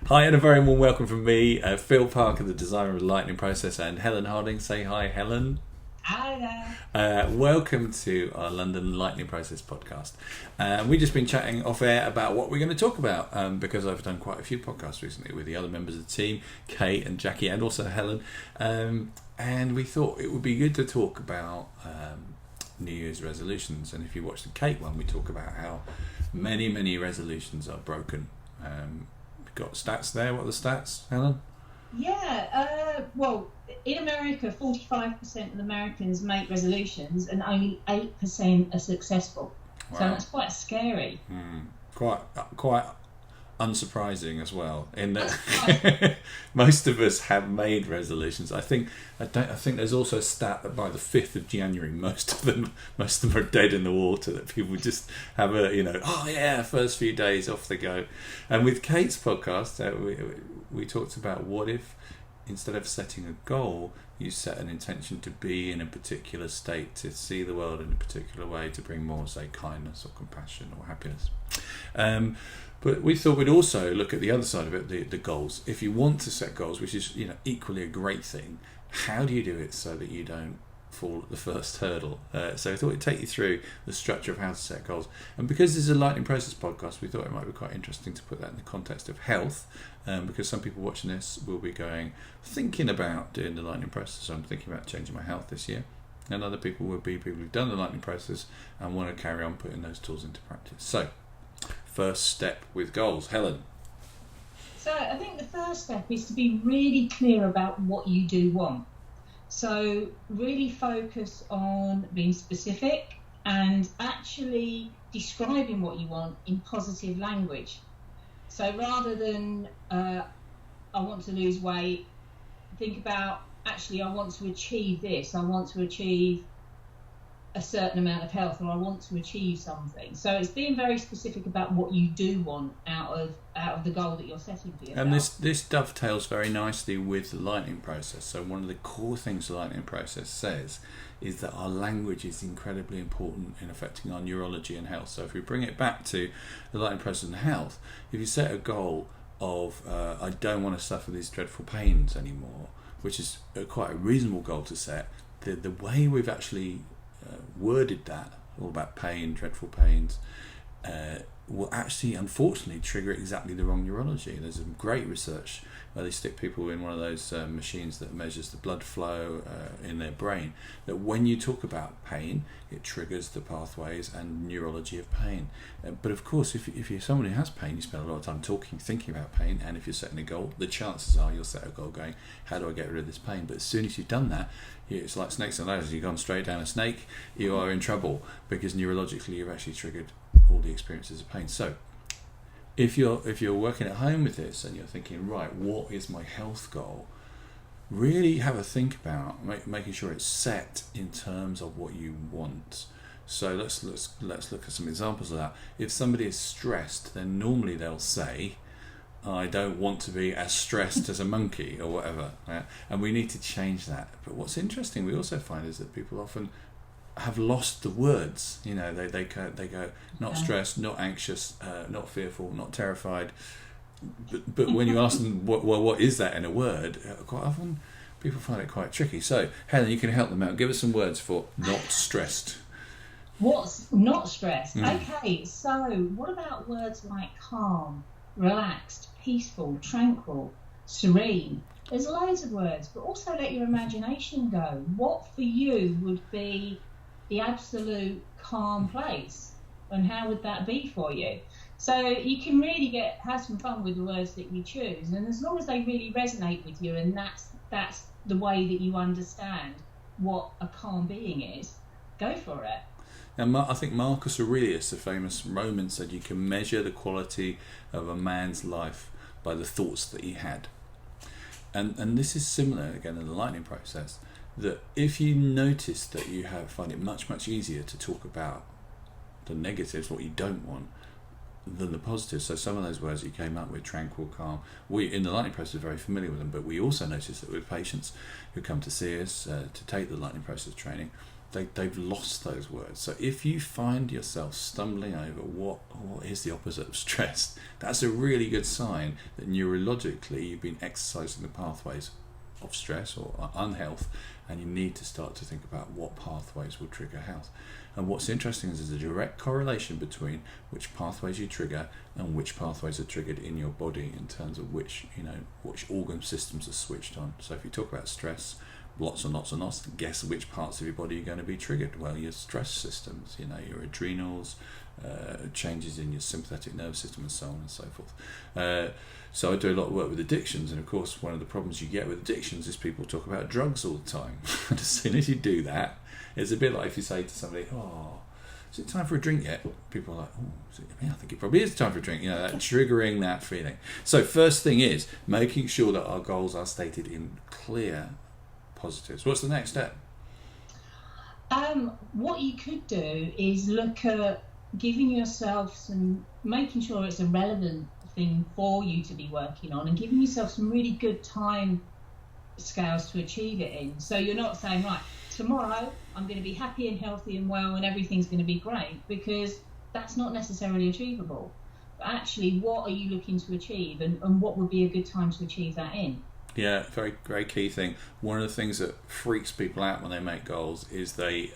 Hi, and a very warm welcome from me, Phil Parker, the designer of the Lightning Process, and Helen Harding. Say hi, Helen. Hi there. Welcome to our London Lightning Process podcast. We've just been chatting off air about what we're going to talk about because I've done quite a few podcasts recently with the other members of the team, Kate and Jackie, and also Helen. And we thought it would be good to talk about New Year's resolutions. And if you watch the Kate one, we talk about how many resolutions are broken. Got stats there. What are the stats, Helen? Yeah, well, in America, 45% of Americans make resolutions and only 8% are successful. Wow. So that's quite scary. Quite unsurprising as well, in that most of us have made resolutions. I think there's also a stat that by the 5th of January most of them are dead in the water, that people just have first few days off they go. And with Kate's podcast we talked about what if instead of setting a goal you set an intention to be in a particular state, to see the world in a particular way, to bring more, say, kindness or compassion or happiness. But we thought we'd also look at the other side of it, the goals. If you want to set goals, which is equally a great thing, how do you do it so that you don't fall at the first hurdle? So I thought we'd take you through the structure of how to set goals. And because this is a Lightning Process podcast, we thought it might be quite interesting to put that in the context of health, because some people watching this will be thinking about doing the Lightning Process. So I'm thinking about changing my health this year. And other people will be people who've done the Lightning Process and want to carry on putting those tools into practice. So, first step with goals. Helen. So I think the first step is to be really clear about what you do want. So really focus on being specific and actually describing what you want in positive language. So rather than I want to lose weight, think about actually I want to achieve this, I want to achieve a certain amount of health, or I want to achieve something. So it's being very specific about what you do want out of the goal that you're setting for yourself. And this dovetails very nicely with the Lightning Process. So one of the core things the Lightning Process says is that our language is incredibly important in affecting our neurology and health. So if we bring it back to the Lightning Process and health, if you set a goal of I don't want to suffer these dreadful pains anymore, which is quite a reasonable goal to set, the way we've actually worded that, all about pain, dreadful pains, will actually unfortunately trigger exactly the wrong neurology. There's some great research where they stick people in one of those machines that measures the blood flow in their brain, that when you talk about pain it triggers the pathways and neurology of pain. But of course if you're someone who has pain, you spend a lot of time thinking about pain, and if you're setting a goal, the chances are you'll set a goal going, how do I get rid of this pain? But as soon as you've done that, it's like snakes and ladders. You've gone straight down a snake, you are in trouble, because neurologically you've actually triggered all the experiences of pain. So if you're working at home with this and you're thinking, right, what is my health goal, really have a think about making sure it's set in terms of what you want. So let's look at some examples of that. If somebody is stressed, then normally they'll say, I don't want to be as stressed as a monkey or whatever, right? And we need to change that. But what's interesting we also find is that people often have lost the words. They go not stressed, not anxious, not fearful, not terrified. But when you ask them what is that in a word, quite often people find it quite tricky. So Helen, you can help them out. Give us some words for not stressed. What's not stressed? Okay, so what about words like calm, relaxed, peaceful, tranquil, serene? There's loads of words, but also let your imagination go. What for you would be the absolute calm place, and how would that be for you? So you can really have some fun with the words that you choose, and as long as they really resonate with you, and that's the way that you understand what a calm being is, go for it. Now, I think Marcus Aurelius, the famous Roman, said you can measure the quality of a man's life by the thoughts that he had. And this is similar, again, in the Lightning Process, that if you notice that you find it much easier to talk about the negatives, what you don't want, than the positives. So some of those words you came up with, tranquil, calm, we in the Lightning Process are very familiar with them, but we also notice that with patients who come to see us to take the Lightning Process training, they've lost those words. So if you find yourself stumbling over what is the opposite of stress, that's a really good sign that neurologically you've been exercising the pathways of stress or unhealth, and you need to start to think about what pathways will trigger health. And what's interesting is there's a direct correlation between which pathways you trigger and which pathways are triggered in your body in terms of which organ systems are switched on. So if you talk about stress, lots and lots and lots, guess which parts of your body are going to be triggered? Well, your stress systems, your adrenals, changes in your sympathetic nervous system, and so on and so forth. So I do a lot of work with addictions, and of course one of the problems you get with addictions is people talk about drugs all the time. And as soon as you do that, it's a bit like if you say to somebody, "Oh, is it time for a drink yet?" People are like, "Oh, I think it probably is time for a drink." That triggering that feeling. So first thing is making sure that our goals are stated in clear positives. What's the next step? What you could do is look at giving yourself making sure it's a relevant thing for you to be working on, and giving yourself some really good time scales to achieve it in. So you're not saying, right, tomorrow I'm going to be happy and healthy and well and everything's going to be great, because that's not necessarily achievable. But actually, what are you looking to achieve, and what would be a good time to achieve that in? Yeah, very, very key thing. One of the things that freaks people out when they make goals is they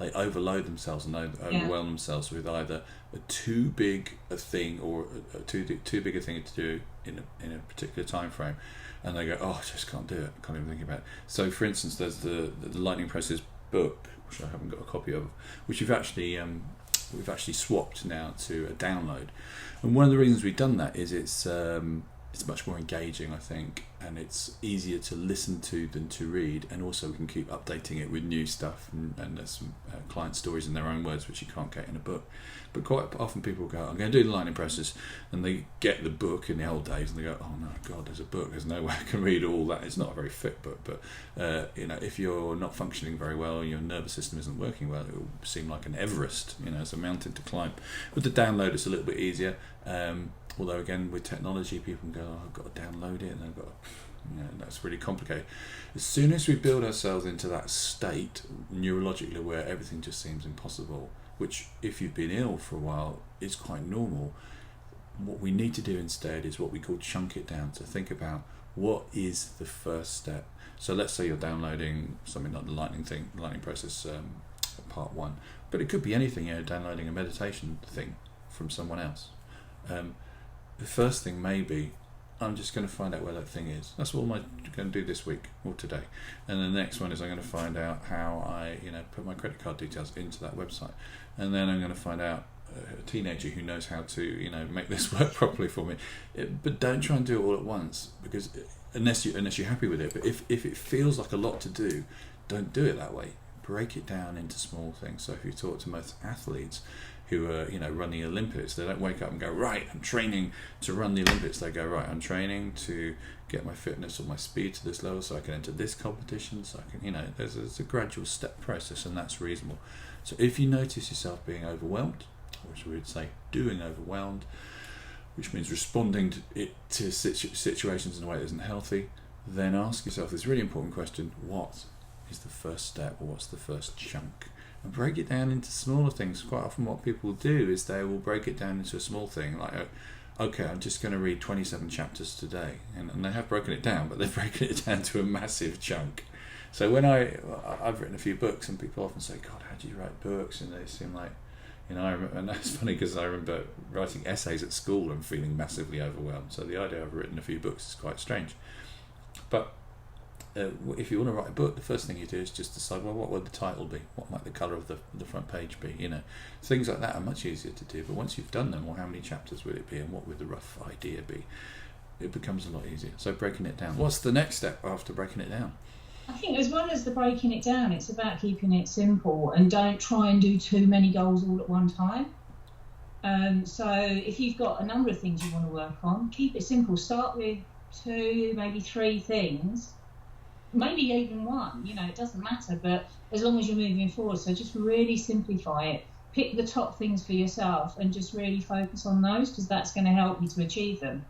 overload themselves and overwhelm themselves with either too big a thing or too big a thing to do in a particular time frame, and they go, "Oh, I just can't do it. I can't even think about it." So, for instance, there's the Lightning Process book, which I haven't got a copy of, which we've actually swapped now to a download. And one of the reasons we've done that is it's much more engaging, I think, and it's easier to listen to than to read, and also we can keep updating it with new stuff, and there's some client stories in their own words which you can't get in a book. But quite often people go, "I'm going to do the Lightning Process," and they get the book in the old days and they go, "Oh no, God, there's a book, there's no way I can read all that." It's not a very fit book, but if you're not functioning very well, your nervous system isn't working well, it will seem like an Everest, it's a mountain to climb. With the download it's a little bit easier, although again with technology people can go, "Oh, I've got to download it," and I've got that's really complicated. As soon as we build ourselves into that state neurologically where everything just seems impossible, which if you've been ill for a while is quite normal, what we need to do instead is what we call chunk it down, to think about what is the first step. So let's say you're downloading something like the Lightning Process part 1, but it could be anything, downloading a meditation thing from someone else. The first thing may be, I'm just going to find out where that thing is. That's all I'm going to do this week or today. And the next one is I'm going to find out how I, put my credit card details into that website. And then I'm going to find out a teenager who knows how to, make this work properly for me. But don't try and do it all at once, because unless you're happy with it. But if it feels like a lot to do, don't do it that way. Break it down into small things. So if you talk to most athletes who are run the Olympics, they don't wake up and go, "Right, I'm training to run the Olympics." They go, "Right, I'm training to get my fitness or my speed to this level so I can enter this competition, so I can," there's a gradual step process, and that's reasonable. So if you notice yourself being overwhelmed, which we would say doing overwhelmed, which means responding to situations in a way that isn't healthy, then ask yourself this really important question: what is the first step, or what's the first chunk? And break it down into smaller things. Quite often what people do is they will break it down into a small thing, like, okay, I'm just going to read 27 chapters today, and they have broken it down, but they've broken it down to a massive chunk. So when I've written a few books, and people often say, "God, how do you write books?" And they seem like, and that's funny, because I remember writing essays at school and feeling massively overwhelmed. So the idea I've written a few books is quite strange. But if you want to write a book, the first thing you do is just decide, well, what would the title be? What might the colour of the front page be? Things like that are much easier to do. But once you've done them, well, how many chapters would it be, and what would the rough idea be? It becomes a lot easier. So breaking it down. What's the next step after breaking it down? I think as well as the breaking it down, it's about keeping it simple, and don't try and do too many goals all at one time. So if you've got a number of things you want to work on, keep it simple. Start with 2, maybe 3 things. Maybe even 1, it doesn't matter, but as long as you're moving forward. So just really simplify it. Pick the top things for yourself and just really focus on those, because that's going to help you to achieve them.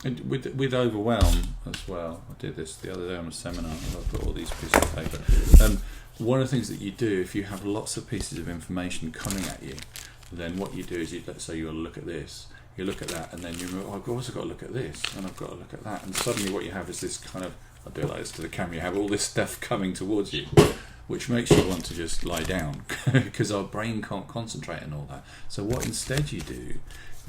And with overwhelm as well. I did this the other day on a seminar, and I've got all these pieces of paper. One of the things that you do, if you have lots of pieces of information coming at you, then what you do is, let's say you look at this, you look at that, and then you remember, I've also got to look at this, and I've got to look at that, and suddenly what you have is this kind of, I'll do it like this to the camera, you have all this stuff coming towards you, which makes you want to just lie down, because our brain can't concentrate on all that. So what instead you do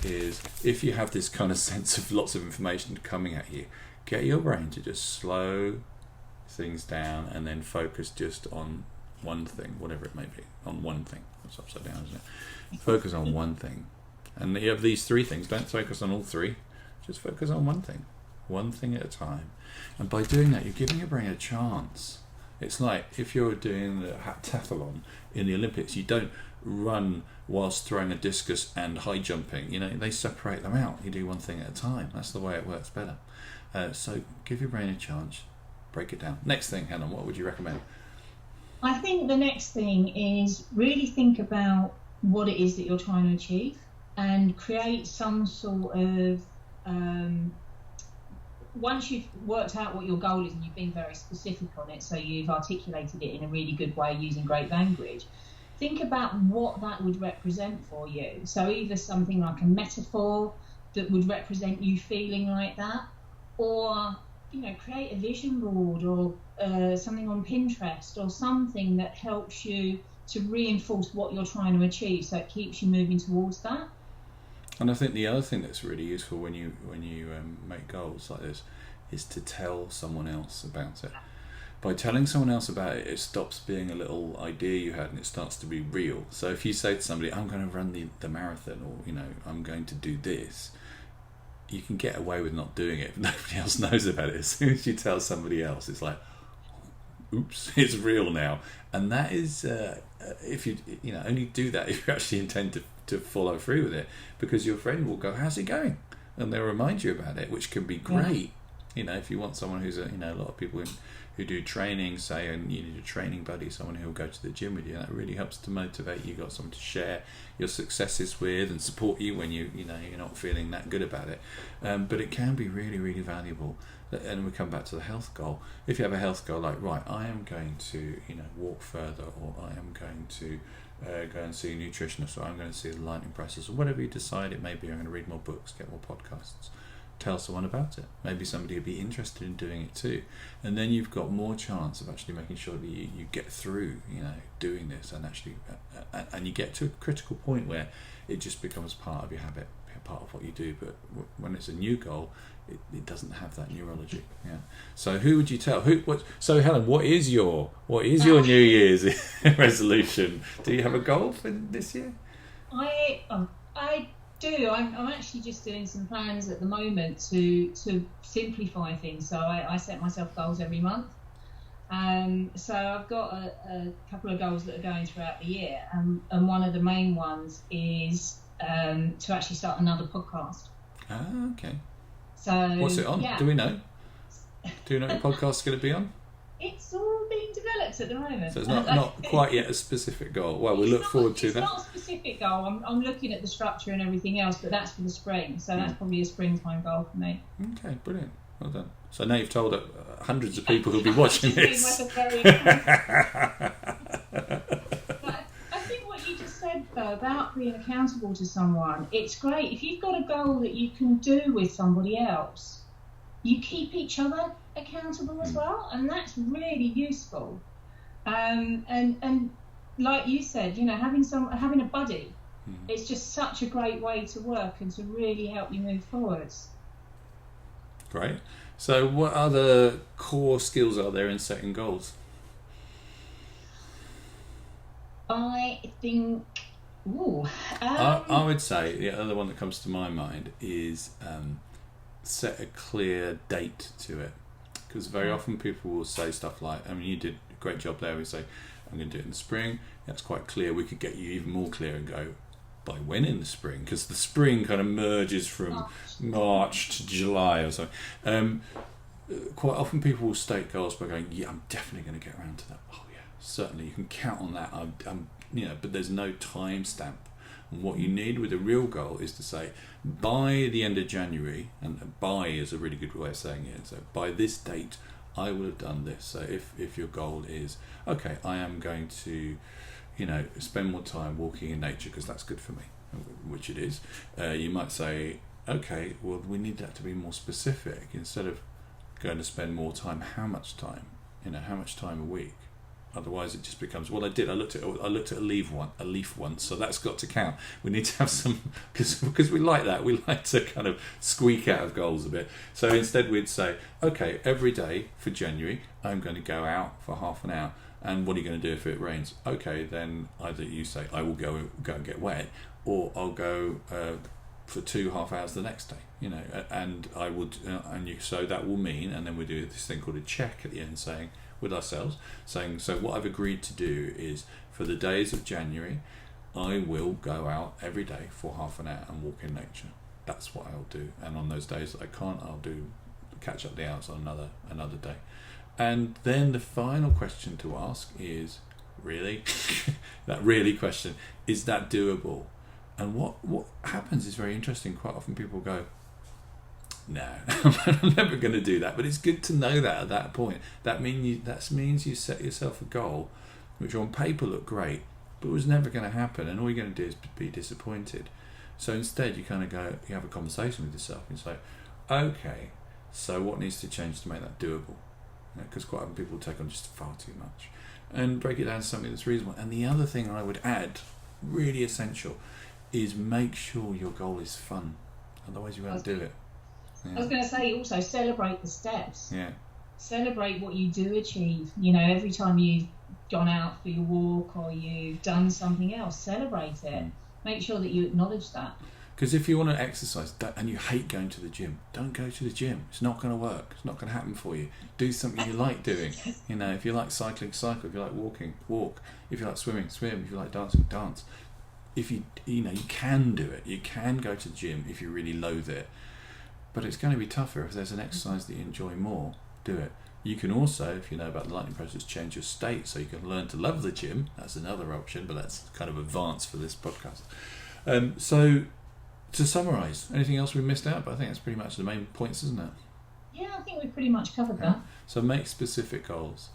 is, if you have this kind of sense of lots of information coming at you, get your brain to just slow things down and then focus just on one thing, whatever it may be, on one thing. That's upside down, isn't it? Focus on one thing. And you have these three things. Don't focus on all three. Just focus on one thing at a time. And by doing that, you're giving your brain a chance. It's like if you're doing the heptathlon in the Olympics, you don't run whilst throwing a discus and high jumping. They separate them out. You do one thing at a time. That's the way it works better. So give your brain a chance. Break it down. Next thing, Helen, what would you recommend? I think the next thing is really think about what it is that you're trying to achieve and create some sort of once you've worked out what your goal is and you've been very specific on it, so you've articulated it in a really good way using great language, think about what that would represent for you. So either something like a metaphor that would represent you feeling like that, or create a vision board or something on Pinterest or something that helps you to reinforce what you're trying to achieve, so it keeps you moving towards that. And I think the other thing that's really useful when you make goals like this is to tell someone else about it. By telling someone else about it, it stops being a little idea you had and it starts to be real. So if you say to somebody, I'm going to run the marathon, or I'm going to do this, you can get away with not doing it, but nobody else knows about it. As soon as you tell somebody else, it's like, oops, it's real now. And that is, if you only do that if you actually intend to follow through with it, because your friend will go, how's it going? And they'll remind you about it, which can be great. If you want someone who's a lot of people who do training, say, and you need a training buddy, someone who will go to the gym with you, that really helps to motivate you. You've got someone to share your successes with and support you when you're not feeling that good about it. But it can be really, really valuable. And we come back to the health goal. If you have a health goal like, right, I am going to walk further, or I am going to go and see a nutritionist, or I'm going to see the lightning process, or whatever you decide it may be, I'm going to read more books, get more podcasts. Tell someone about it. Maybe somebody would be interested in doing it too, and then you've got more chance of actually making sure that you get through doing this, and actually and you get to a critical point where it just becomes part of your habit, part of what you do. But when it's a new goal, it doesn't have that neurology. So who would you tell? So Helen, what is your New Year's resolution? Do you have a goal for this year? I do. I'm actually just doing some plans at the moment to simplify things. So I set myself goals every month. So I've got a couple of goals that are going throughout the year, and one of the main ones is to actually start another podcast. Okay. So what's it on? Yeah. Do we know? Do you know what podcast's going to be on? It's all being developed at the moment. So it's not quite yet a specific goal. Well, we look forward to that. It's not a specific goal. I'm looking at the structure and everything else, but that's for the spring. So that's probably a springtime goal for me. Okay, brilliant. Well done. So now you've told hundreds of people who'll be watching this. I think what you just said, though, about being accountable to someone, it's great. If you've got a goal that you can do with somebody else, you keep each other accountable as well, and that's really useful. And like you said, having a buddy, it's just such a great way to work and to really help you move forwards. Great. So what other core skills are there in setting goals? I think I would say the other one that comes to my mind is set a clear date to it, because very often people will say stuff like, you did a great job there, we say, I'm going to do it in the spring. That's quite clear. We could get you even more clear and go, by when in the spring? Because the spring kind of merges from March to July or something. Quite often people will state goals by going, yeah, I'm definitely going to get around to that. Oh yeah, certainly, you can count on that. But there's no time stamp And what you need with a real goal is to say, by the end of January, and by is a really good way of saying it, so by this date, I will have done this. So if your goal is, okay, I am going to, spend more time walking in nature because that's good for me, which it is, you might say, okay, well, we need that to be more specific. Instead of going to spend more time, how much time? How much time a week? Otherwise, it just becomes, well, I looked at a leaf once, so that's got to count. We need to have some, because we like that. We like to kind of squeak out of goals a bit. So instead, we'd say, okay, every day for January, I'm going to go out for half an hour. And what are you going to do if it rains? Okay, then either you say, I will go and get wet, or I'll go for 2.5 hours the next day. And I would, so that will mean, and then we do this thing called a check at the end, saying, with ourselves, saying, so what I've agreed to do is for the days of January, I will go out every day for half an hour and walk in nature. That's what I'll do. And on those days that I can't, I'll catch up the hours on another day. And then the final question to ask is, really? That really question, is that doable? And what happens is very interesting. Quite often people go, no, I'm never going to do that. But it's good to know that at that point. That means you set yourself a goal, which on paper looked great, but was never going to happen. And all you're going to do is be disappointed. So instead, you kind of go, you have a conversation with yourself and say, okay, so what needs to change to make that doable? Because quite often people take on just far too much. And break it down to something that's reasonable. And the other thing I would add, really essential, is make sure your goal is fun. Otherwise, you won't do it. Yeah. I was going to say also celebrate the steps. Yeah. Celebrate what you do achieve. Every time you've gone out for your walk or you've done something else, celebrate it. Make sure that you acknowledge that. Because if you want to exercise and you hate going to the gym, don't go to the gym. It's not going to work. It's not going to happen for you. Do something you like doing. If you like cycling, cycle. If you like walking, walk. If you like swimming, swim. If you like dancing, dance. If you can do it. You can go to the gym if you really loathe it. But it's going to be tougher. If there's an exercise that you enjoy more, do it. You can also, if you know about the lightning process, change your state so you can learn to love the gym. That's another option, but that's kind of advanced for this podcast. So to summarise, anything else we missed out? But I think that's pretty much the main points, isn't it? Yeah, I think we've pretty much covered that. So make specific goals.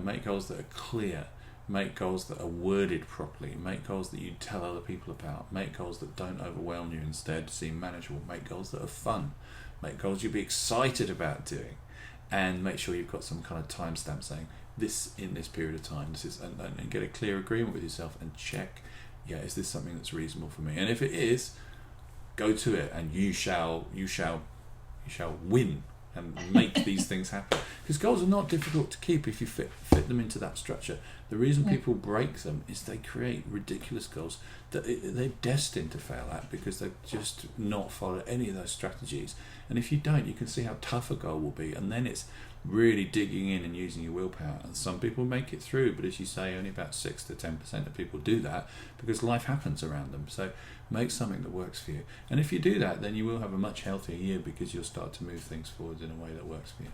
Make goals that are clear. Make goals that are worded properly. Make goals that you tell other people about. Make goals that don't overwhelm you, instead seem manageable. Make goals that are fun. Make goals you'll be excited about doing. And make sure you've got some kind of timestamp saying this in this period of time. This is, and get a clear agreement with yourself and check, is this something that's reasonable for me? And if it is, go to it, and you shall win and make these things happen. Because goals are not difficult to keep if you fit them into that structure. The reason people break them is they create ridiculous goals that they're destined to fail at because they've just not followed any of those strategies. And if you don't, you can see how tough a goal will be. And then it's really digging in and using your willpower. And some people make it through, but as you say, only about 6 to 10% of people do that because life happens around them. So make something that works for you. And if you do that, then you will have a much healthier year because you'll start to move things forward in a way that works for you.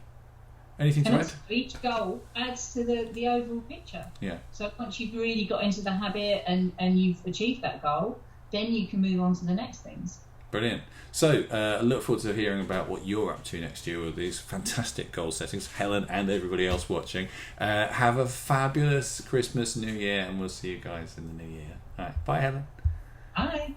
Anything to add? Each goal adds to the overall picture. Yeah. So once you've really got into the habit and you've achieved that goal, then you can move on to the next things. Brilliant. So I look forward to hearing about what you're up to next year with these fantastic goal settings, Helen and everybody else watching. Have a fabulous Christmas, New Year, and we'll see you guys in the new year. All right. Bye, Helen. Bye.